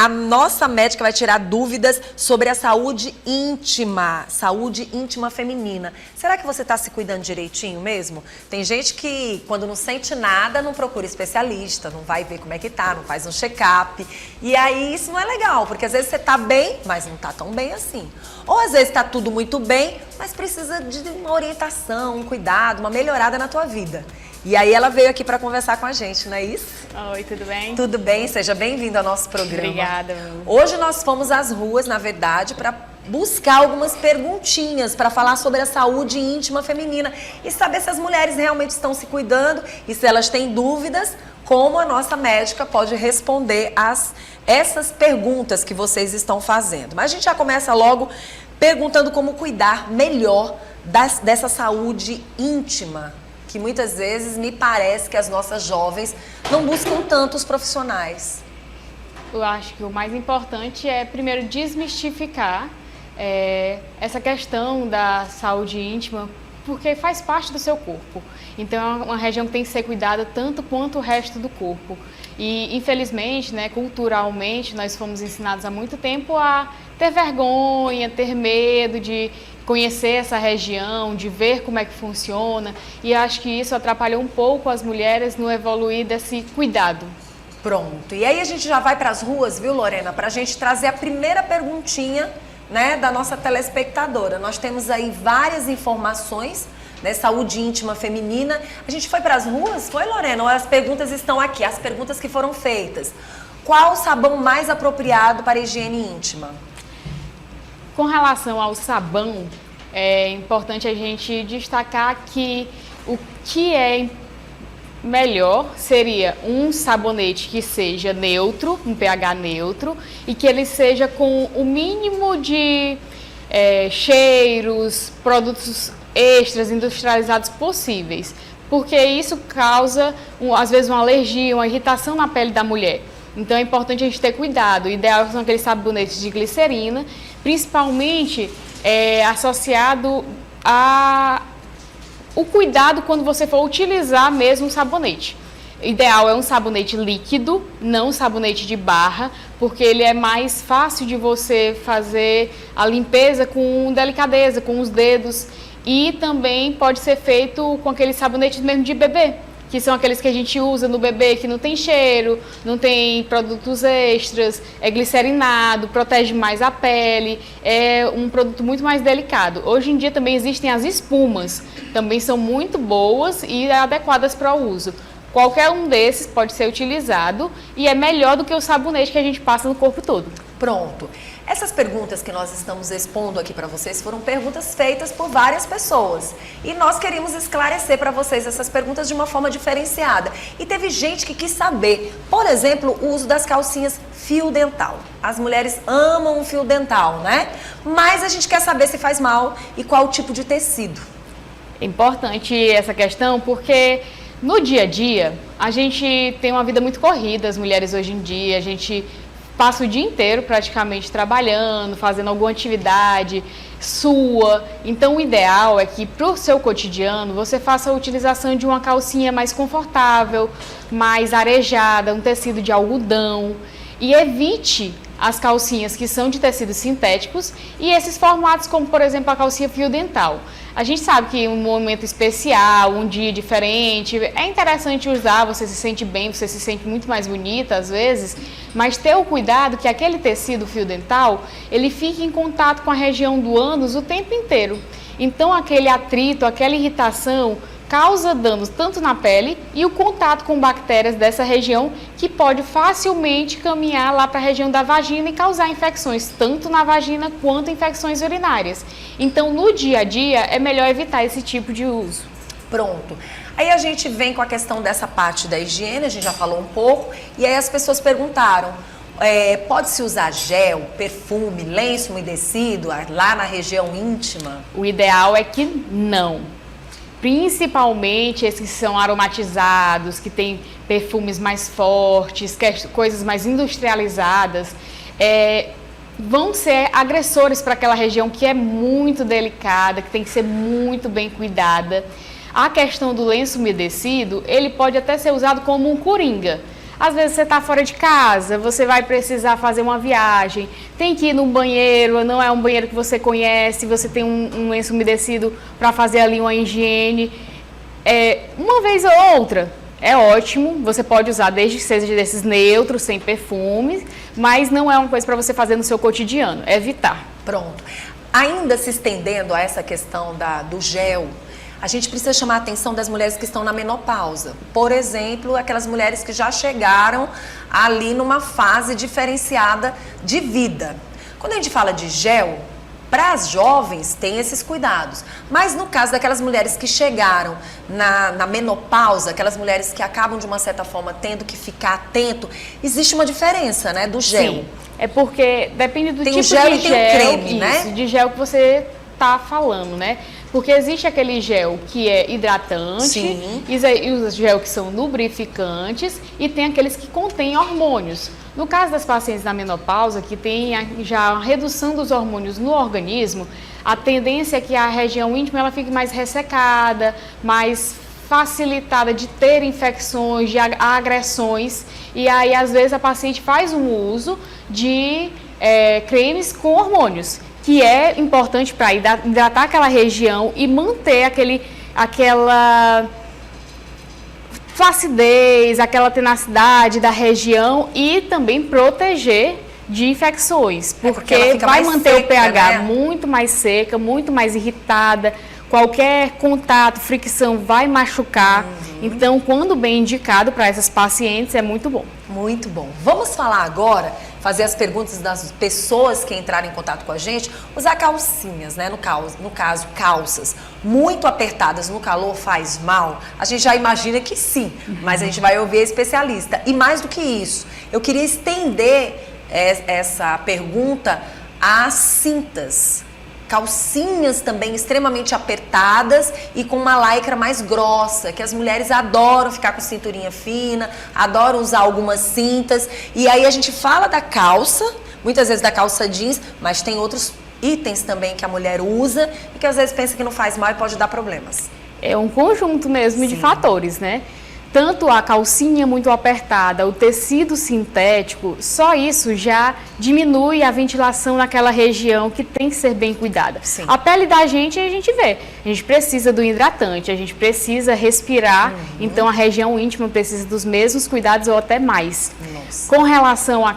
A nossa médica vai tirar dúvidas sobre a saúde íntima feminina. Será que você está se cuidando direitinho mesmo? Tem gente que, quando não sente nada, não procura especialista, não vai ver como é que tá, não faz um check-up. E aí isso não é legal, porque às vezes você tá bem, mas não tá tão bem assim. Ou às vezes tá tudo muito bem, mas precisa de uma orientação, um cuidado, uma melhorada na tua vida. E aí ela veio aqui para conversar com a gente, não é isso? Oi, tudo bem? Tudo bem, seja bem-vindo ao nosso programa. Obrigada. Hoje nós fomos às ruas, na verdade, para buscar algumas perguntinhas para falar sobre a saúde íntima feminina e saber se as mulheres realmente estão se cuidando e se elas têm dúvidas, como a nossa médica pode responder essas perguntas que vocês estão fazendo. Mas a gente já começa logo perguntando como cuidar melhor dessa saúde íntima, que muitas vezes me parece que as nossas jovens não buscam tanto os profissionais. Eu acho que o mais importante é, primeiro, desmistificar essa questão da saúde íntima, porque faz parte do seu corpo. Então, é uma região que tem que ser cuidada tanto quanto o resto do corpo. E, infelizmente, né, culturalmente, nós fomos ensinados há muito tempo a ter vergonha, ter medo de conhecer essa região, de ver como é que funciona, e acho que isso atrapalhou um pouco as mulheres no evoluir desse cuidado. Pronto, e aí a gente já vai para as ruas, viu, Lorena, para a gente trazer a primeira perguntinha, né, da nossa telespectadora. Nós temos aí várias informações, né, saúde íntima feminina. A gente foi para as ruas? Foi, Lorena? Ou as perguntas estão aqui, as perguntas que foram feitas. Qual o sabão mais apropriado para a higiene íntima? Com relação ao sabão, é importante a gente destacar que o que é melhor seria um sabonete que seja neutro, um pH neutro, e que ele seja com o mínimo de cheiros, produtos extras industrializados possíveis, porque isso causa, às vezes, uma alergia, uma irritação na pele da mulher. Então é importante a gente ter cuidado. O ideal são aqueles sabonetes de glicerina, principalmente associado o cuidado quando você for utilizar mesmo um sabonete. O ideal é um sabonete líquido, não um sabonete de barra, porque ele é mais fácil de você fazer a limpeza com delicadeza, com os dedos, e também pode ser feito com aqueles sabonetes mesmo de bebê, que são aqueles que a gente usa no bebê, que não tem cheiro, não tem produtos extras, é glicerinado, protege mais a pele, é um produto muito mais delicado. Hoje em dia também existem as espumas, também são muito boas e adequadas para o uso. Qualquer um desses pode ser utilizado e é melhor do que o sabonete que a gente passa no corpo todo. Pronto. Essas perguntas que nós estamos expondo aqui para vocês foram perguntas feitas por várias pessoas. E nós queríamos esclarecer para vocês essas perguntas de uma forma diferenciada. E teve gente que quis saber, por exemplo, o uso das calcinhas fio dental. As mulheres amam o fio dental, né? Mas a gente quer saber se faz mal e qual tipo de tecido. É importante essa questão porque no dia a dia a gente tem uma vida muito corrida, as mulheres hoje em dia, a gente passa o dia inteiro praticamente trabalhando, fazendo alguma atividade sua. Então o ideal é que para o seu cotidiano você faça a utilização de uma calcinha mais confortável, mais arejada, um tecido de algodão, e evite as calcinhas que são de tecidos sintéticos e esses formatos como, por exemplo, a calcinha fio dental. A gente sabe que em um momento especial, um dia diferente, é interessante usar, você se sente bem, você se sente muito mais bonita às vezes, mas ter o cuidado que aquele tecido fio dental, ele fique em contato com a região do ânus o tempo inteiro. Então aquele atrito, aquela irritação causa danos tanto na pele e o contato com bactérias dessa região que pode facilmente caminhar lá para a região da vagina e causar infecções tanto na vagina quanto infecções urinárias. Então, no dia a dia, é melhor evitar esse tipo de uso. Pronto. Aí a gente vem com a questão dessa parte da higiene, a gente já falou um pouco, e aí as pessoas perguntaram, pode-se usar gel, perfume, lenço umedecido lá na região íntima? O ideal é que não. Principalmente esses que são aromatizados, que têm perfumes mais fortes, coisas mais industrializadas, vão ser agressores para aquela região que é muito delicada, que tem que ser muito bem cuidada. A questão do lenço umedecido, ele pode até ser usado como um coringa, Às vezes você está fora de casa, você vai precisar fazer uma viagem, tem que ir no banheiro, não é um banheiro que você conhece, você tem um lenço umedecido para fazer ali uma higiene. Uma vez ou outra, é ótimo, você pode usar desde que seja desses neutros, sem perfume, mas não é uma coisa para você fazer no seu cotidiano, é evitar. Pronto. Ainda se estendendo a essa questão do gel, a gente precisa chamar a atenção das mulheres que estão na menopausa. Por exemplo, aquelas mulheres que já chegaram ali numa fase diferenciada de vida. Quando a gente fala de gel, para as jovens tem esses cuidados. Mas no caso daquelas mulheres que chegaram na menopausa, aquelas mulheres que acabam de uma certa forma tendo que ficar atento, existe uma diferença, né, do gel. Sim, é porque depende do tem tipo o gel de e tem gel, o creme, isso, né? de gel que você tá falando, né? Porque existe aquele gel que é hidratante, Sim. e os gel que são lubrificantes, e tem aqueles que contêm hormônios. No caso das pacientes da menopausa, que tem já a redução dos hormônios no organismo, a tendência é que a região íntima ela fique mais ressecada, mais facilitada de ter infecções, de agressões, e aí às vezes a paciente faz um uso de cremes com hormônios, que é importante para hidratar aquela região e manter aquela flacidez, aquela tenacidade da região e também proteger de infecções, porque vai manter o pH muito mais seca, muito mais irritada, qualquer contato, fricção vai machucar. Então, quando bem indicado para essas pacientes, é muito bom. Muito bom. Vamos falar agora, fazer as perguntas das pessoas que entraram em contato com a gente, usar calcinhas, né? No caso, calças muito apertadas no calor faz mal? A gente já imagina que sim, mas a gente vai ouvir a especialista. E mais do que isso, eu queria estender essa pergunta às cintas. Calcinhas também extremamente apertadas e com uma lycra mais grossa, que as mulheres adoram ficar com cinturinha fina, adoram usar algumas cintas. E aí a gente fala da calça, muitas vezes da calça jeans, mas tem outros itens também que a mulher usa e que às vezes pensa que não faz mal e pode dar problemas. É um conjunto mesmo de fatores, né? Tanto a calcinha muito apertada, o tecido sintético, só isso já diminui a ventilação naquela região que tem que ser bem cuidada. Sim. A pele da gente, a gente vê, a gente precisa do hidratante, a gente precisa respirar, então a região íntima precisa dos mesmos cuidados ou até mais. Nossa. Com relação à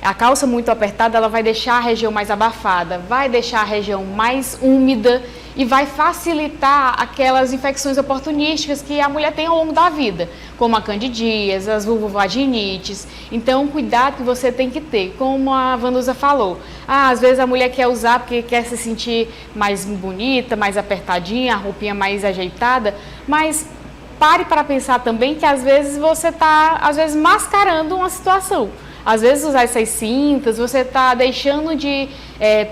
a calça muito apertada, ela vai deixar a região mais abafada, vai deixar a região mais úmida e vai facilitar aquelas infecções oportunísticas que a mulher tem ao longo da vida, como a candidíase, as vulvovaginites. Então, cuidado que você tem que ter, como a Vanusa falou. Às vezes a mulher quer usar porque quer se sentir mais bonita, mais apertadinha, a roupinha mais ajeitada, mas pare para pensar também que às vezes você está, mascarando uma situação. Às vezes usar essas cintas, você está deixando de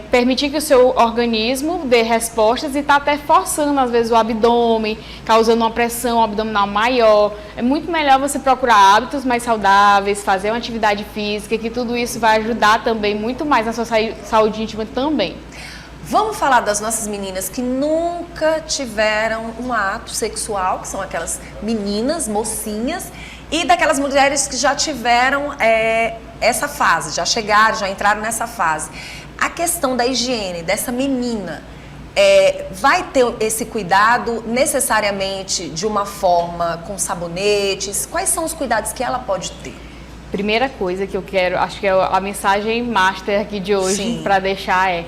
permitir que o seu organismo dê respostas e está até forçando, às vezes, o abdômen, causando uma pressão abdominal maior. É muito melhor você procurar hábitos mais saudáveis, fazer uma atividade física, que tudo isso vai ajudar também muito mais na sua saúde íntima também. Vamos falar das nossas meninas que nunca tiveram um ato sexual, que são aquelas meninas, mocinhas, e daquelas mulheres que já tiveram essa fase, já chegaram, já entraram nessa fase. A questão da higiene dessa menina, vai ter esse cuidado necessariamente de uma forma com sabonetes? Quais são os cuidados que ela pode ter? Primeira coisa que eu quero, acho que é a mensagem master aqui de hoje para deixar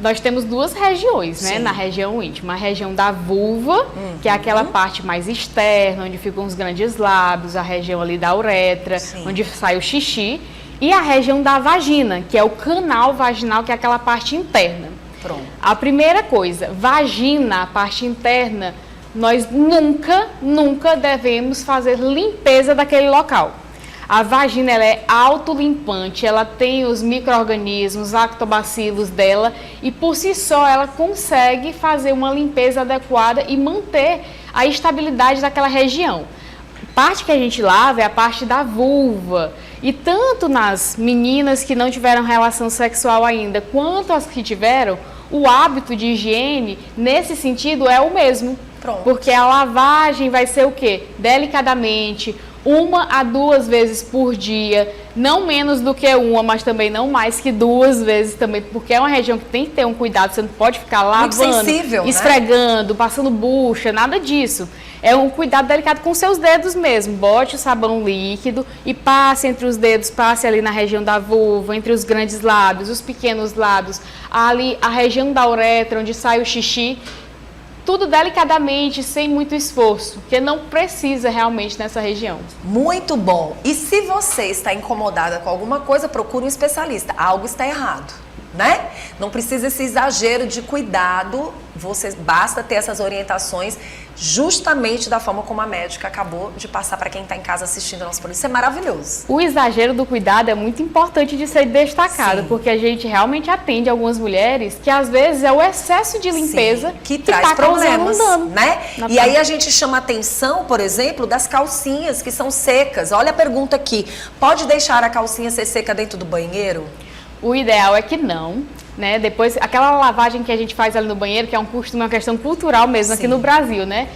nós temos duas regiões, né, na região íntima. A região da vulva, que é aquela parte mais externa, onde ficam os grandes lábios, a região ali da uretra, onde sai o xixi. E a região da vagina, que é o canal vaginal, que é aquela parte interna. Pronto. A primeira coisa, vagina, a parte interna, nós nunca devemos fazer limpeza daquele local. A vagina ela é autolimpante, ela tem os micro-organismos, lactobacilos dela e por si só ela consegue fazer uma limpeza adequada e manter a estabilidade daquela região. A parte que a gente lava é a parte da vulva e tanto nas meninas que não tiveram relação sexual ainda, quanto as que tiveram, o hábito de higiene nesse sentido é o mesmo. Pronto. Porque a lavagem vai ser o quê? Delicadamente, 1 a 2 vezes por dia, não menos do que 1, mas também não mais que 2 vezes também, porque é uma região que tem que ter um cuidado, você não pode ficar lavando, sensível, esfregando, passando bucha, nada disso. É um cuidado delicado com seus dedos mesmo. Bote o sabão líquido e passe entre os dedos, passe ali na região da vulva, entre os grandes lábios, os pequenos lábios, ali a região da uretra, onde sai o xixi. Tudo delicadamente, sem muito esforço, porque não precisa realmente nessa região. Muito bom. E se você está incomodada com alguma coisa, procure um especialista. Algo está errado, né? Não precisa esse exagero de cuidado, basta ter essas orientações justamente da forma como a médica acabou de passar para quem está em casa assistindo ao nosso programa. Isso é maravilhoso. O exagero do cuidado é muito importante de ser destacado, Sim. porque a gente realmente atende algumas mulheres que às vezes é o excesso de limpeza. Sim, que traz tá problemas, causando um dano, né? E pele. aí a gente chama atenção, por exemplo, das calcinhas que são secas. Olha a pergunta aqui, pode deixar a calcinha ser seca dentro do banheiro? O ideal é que não, né? Depois, aquela lavagem que a gente faz ali no banheiro, que é um costume, uma questão cultural mesmo. Sim. Aqui no Brasil, né?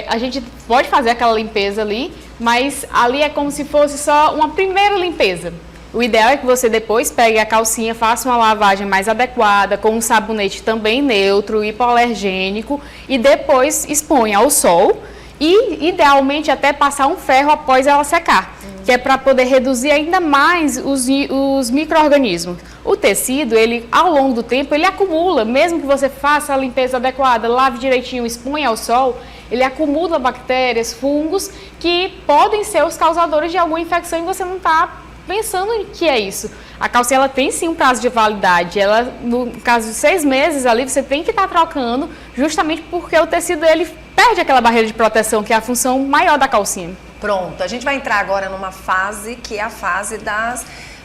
A gente pode fazer aquela limpeza ali, mas ali é como se fosse só uma primeira limpeza. O ideal é que você depois pegue a calcinha, faça uma lavagem mais adequada, com um sabonete também neutro, hipoalergênico, e depois exponha ao sol e, idealmente, até passar um ferro após ela secar. Que é para poder reduzir ainda mais os micro-organismos. O tecido, ele, ao longo do tempo, ele acumula, mesmo que você faça a limpeza adequada, lave direitinho, exponha ao sol, ele acumula bactérias, fungos, que podem ser os causadores de alguma infecção e você não está pensando em que é isso. A calcinha, ela tem sim um prazo de validade, ela, no caso de 6 meses ali, você tem que estar trocando, justamente porque o tecido, ele perde aquela barreira de proteção, que é a função maior da calcinha. Pronto, a gente vai entrar agora numa fase que é a fase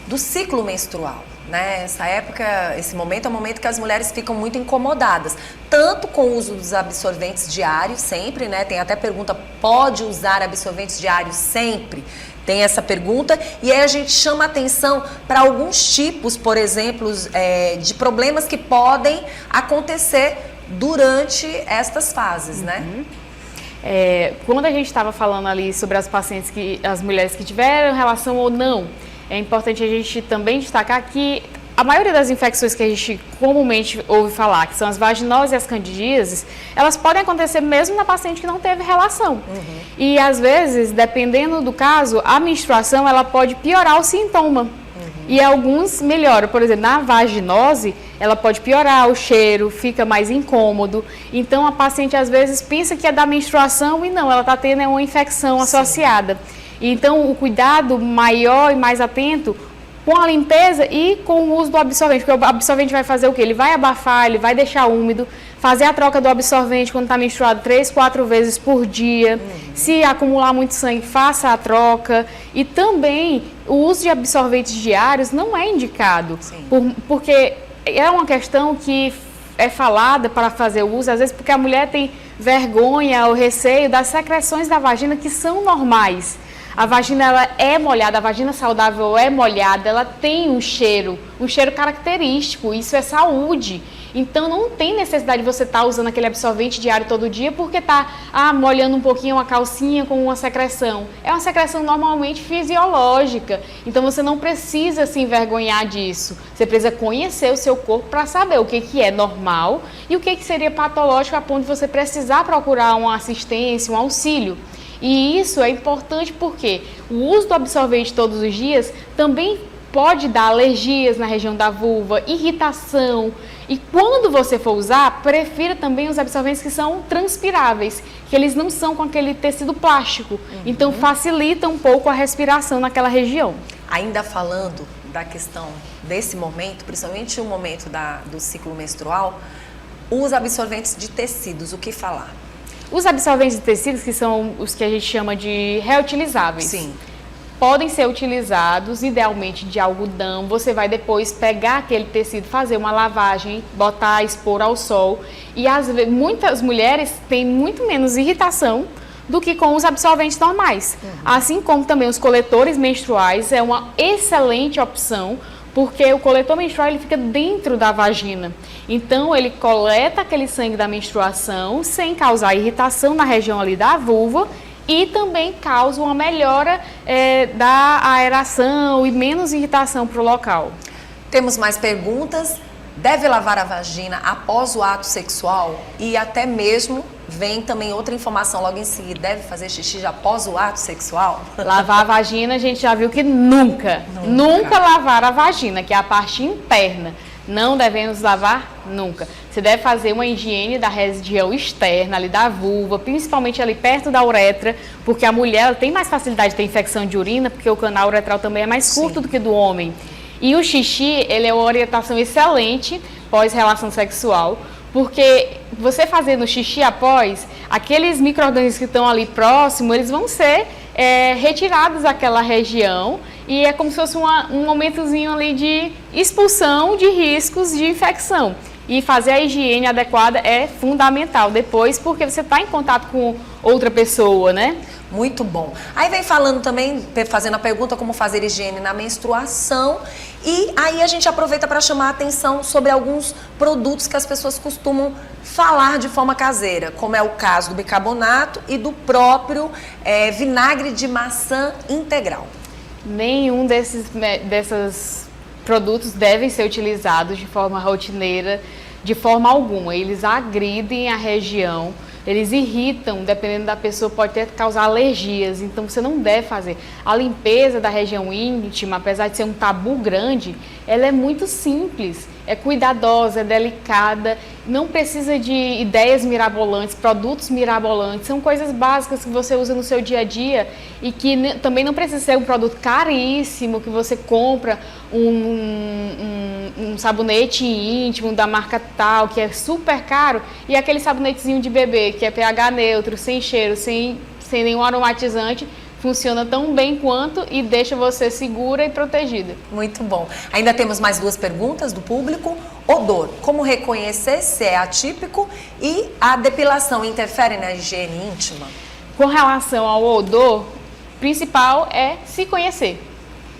do ciclo menstrual, né? Essa época, esse momento é o momento que as mulheres ficam muito incomodadas, tanto com o uso dos absorventes diários, sempre, né? Tem até pergunta, pode usar absorventes diários sempre? Tem essa pergunta, e aí a gente chama atenção para alguns tipos, por exemplo, de problemas que podem acontecer durante estas fases, né? Quando a gente estava falando ali sobre as pacientes, as mulheres que tiveram relação ou não, é importante a gente também destacar que a maioria das infecções que a gente comumente ouve falar, que são as vaginoses e as candidíases, elas podem acontecer mesmo na paciente que não teve relação. Uhum. E às vezes, dependendo do caso, a menstruação ela pode piorar o sintoma. E alguns melhoram, por exemplo, na vaginose, ela pode piorar o cheiro, fica mais incômodo. Então, a paciente às vezes pensa que é da menstruação e não, ela está tendo uma infecção associada. Então, o cuidado maior e mais atento com a limpeza e com o uso do absorvente, porque o absorvente vai fazer o quê? Ele vai abafar, ele vai deixar úmido, fazer a troca do absorvente quando está menstruado 3, 4 vezes por dia. Se acumular muito sangue, faça a troca. E também o uso de absorventes diários não é indicado, porque é uma questão que é falada para fazer o uso, às vezes porque a mulher tem vergonha ou receio das secreções da vagina que são normais. A vagina ela é molhada, a vagina saudável é molhada, ela tem um cheiro característico, isso é saúde. Então não tem necessidade de você estar usando aquele absorvente diário todo dia porque está molhando um pouquinho uma calcinha com uma secreção. É uma secreção normalmente fisiológica, então você não precisa se envergonhar disso. Você precisa conhecer o seu corpo para saber o que é normal e o que seria patológico a ponto de você precisar procurar uma assistência, um auxílio. E isso é importante porque o uso do absorvente todos os dias também pode dar alergias na região da vulva, irritação. E quando você for usar, prefira também os absorventes que são transpiráveis, que eles não são com aquele tecido plástico. Então facilita um pouco a respiração naquela região. Ainda falando da questão desse momento, principalmente o momento do ciclo menstrual, os absorventes de tecidos, o que falar? Os absorventes de tecidos, que são os que a gente chama de reutilizáveis. Sim. Podem ser utilizados, idealmente de algodão. Você vai depois pegar aquele tecido, fazer uma lavagem, botar, expor ao sol. E muitas mulheres têm muito menos irritação do que com os absorventes normais. Assim como também os coletores menstruais é uma excelente opção, porque o coletor menstrual ele fica dentro da vagina. Então, ele coleta aquele sangue da menstruação sem causar irritação na região ali da vulva e também causa uma melhora da aeração e menos irritação para o local. Temos mais perguntas. Deve lavar a vagina após o ato sexual? E até mesmo vem também outra informação logo em seguida. Deve fazer xixi após o ato sexual? Lavar a vagina, a gente já viu que nunca lavar a vagina, que é a parte interna. Não devemos lavar nunca. Você deve fazer uma higiene da região externa, ali da vulva, principalmente ali perto da uretra, porque a mulher ela tem mais facilidade de ter infecção de urina, porque o canal uretral também é mais curto do que do homem. E o xixi, ele é uma orientação excelente pós-relação sexual, porque você fazendo xixi após, aqueles micro-organismos que estão ali próximos, eles vão ser retirados daquela região e é como se fosse um momentozinho ali de expulsão de riscos de infecção. E fazer a higiene adequada é fundamental depois, porque você está em contato com outra pessoa, né? Muito bom. Aí vem falando também, fazendo a pergunta como fazer higiene na menstruação. E aí a gente aproveita para chamar a atenção sobre alguns produtos que as pessoas costumam falar de forma caseira, como é o caso do bicarbonato e do próprio vinagre de maçã integral. Nenhum desses produtos devem ser utilizados de forma rotineira, de forma alguma. Eles agridem a região, eles irritam, dependendo da pessoa, pode até causar alergias, então você não deve fazer. A limpeza da região íntima, apesar de ser um tabu grande, ela é muito simples, é cuidadosa, é delicada, não precisa de ideias mirabolantes, produtos mirabolantes, são coisas básicas que você usa no seu dia a dia e que também não precisa ser um produto caríssimo, que você compra um sabonete íntimo da marca tal, que é super caro, e aquele sabonetezinho de bebê, que é pH neutro, sem cheiro, sem nenhum aromatizante, funciona tão bem quanto e deixa você segura e protegida. Muito bom. Ainda temos mais duas perguntas do público. Odor. Como reconhecer se é atípico e a depilação interfere na higiene íntima? Com relação ao odor, o principal é se conhecer.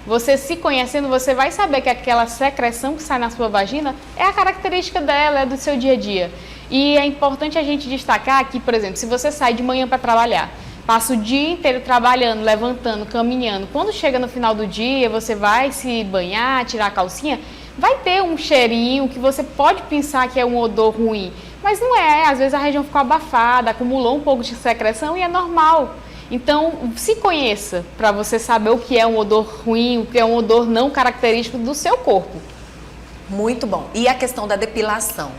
Você se conhecendo, você vai saber que aquela secreção que sai na sua vagina é a característica dela, é do seu dia a dia. E é importante a gente destacar que, por exemplo, se você sai de manhã para trabalhar, passa o dia inteiro trabalhando, levantando, caminhando. Quando chega no final do dia, você vai se banhar, tirar a calcinha, vai ter um cheirinho que você pode pensar que é um odor ruim. Mas não é, às vezes a região ficou abafada, acumulou um pouco de secreção e é normal. Então, se conheça para você saber o que é um odor ruim, o que é um odor não característico do seu corpo. Muito bom. E a questão da depilação?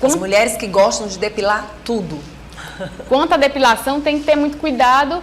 As mulheres que gostam de depilar tudo. Quanto à depilação, tem que ter muito cuidado,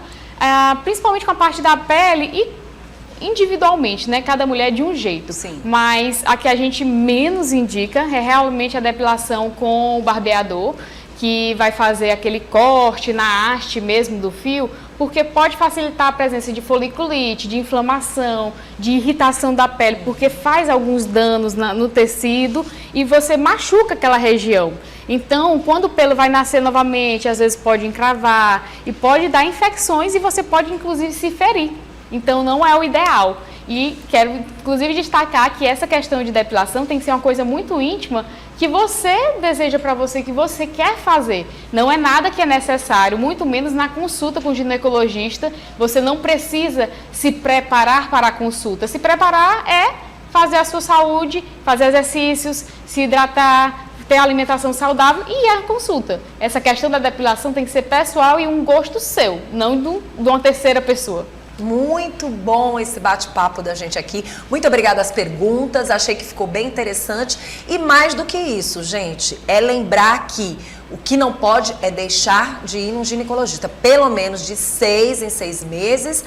principalmente com a parte da pele e individualmente, né? Cada mulher é de um jeito. Sim. Mas a que a gente menos indica é realmente a depilação com o barbeador, que vai fazer aquele corte na haste mesmo do fio, porque pode facilitar a presença de foliculite, de inflamação, de irritação da pele, porque faz alguns danos no tecido e você machuca aquela região. Então, quando o pelo vai nascer novamente, às vezes pode encravar e pode dar infecções e você pode, inclusive, se ferir. Então, não é o ideal. E quero, inclusive, destacar que essa questão de depilação tem que ser uma coisa muito íntima que você deseja para você, que você quer fazer. Não é nada que é necessário, muito menos na consulta com o ginecologista. Você não precisa se preparar para a consulta. Se preparar é fazer a sua saúde, fazer exercícios, se hidratar, ter alimentação saudável e a consulta. Essa questão da depilação tem que ser pessoal e um gosto seu, não de uma terceira pessoa. Muito bom esse bate-papo da gente aqui. Muito obrigada às perguntas, achei que ficou bem interessante. E mais do que isso, gente, é lembrar que o que não pode é deixar de ir num ginecologista, pelo menos de 6 em 6 meses,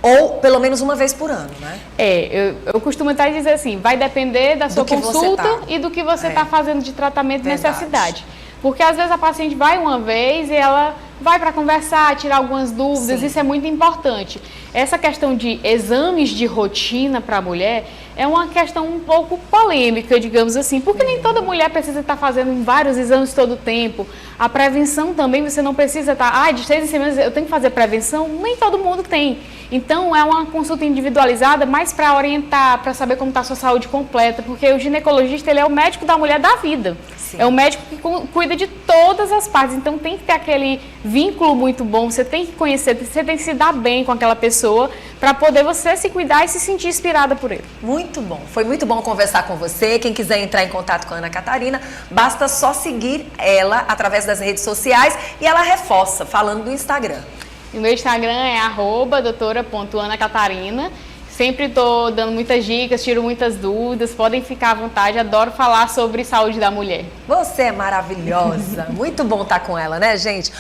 ou pelo menos uma vez por ano, né? Eu costumo até dizer assim, vai depender da sua consulta e do que você está fazendo de tratamento de necessidade. Porque às vezes a paciente vai uma vez e ela vai para conversar, tirar algumas dúvidas, isso é muito importante. Essa questão de exames de rotina para a mulher é uma questão um pouco polêmica, digamos assim, porque nem toda mulher precisa estar fazendo vários exames todo o tempo. A prevenção também, você não precisa estar, de 6 em 6 meses eu tenho que fazer prevenção, nem todo mundo tem. Então, é uma consulta individualizada, mais para orientar, para saber como está a sua saúde completa, porque o ginecologista, ele é o médico da mulher da vida. Sim. É o médico que cuida de todas as partes, então tem que ter aquele vínculo muito bom, você tem que conhecer, você tem que se dar bem com aquela pessoa, para poder você se cuidar e se sentir inspirada por ele. Muito bom, foi muito bom conversar com você. Quem quiser entrar em contato com a Ana Catarina, basta só seguir ela através das redes sociais e ela reforça, falando do Instagram. O meu Instagram é @doutora.anacatarina. Sempre estou dando muitas dicas, tiro muitas dúvidas, podem ficar à vontade, adoro falar sobre saúde da mulher. Você é maravilhosa, muito bom estar com ela, né, gente?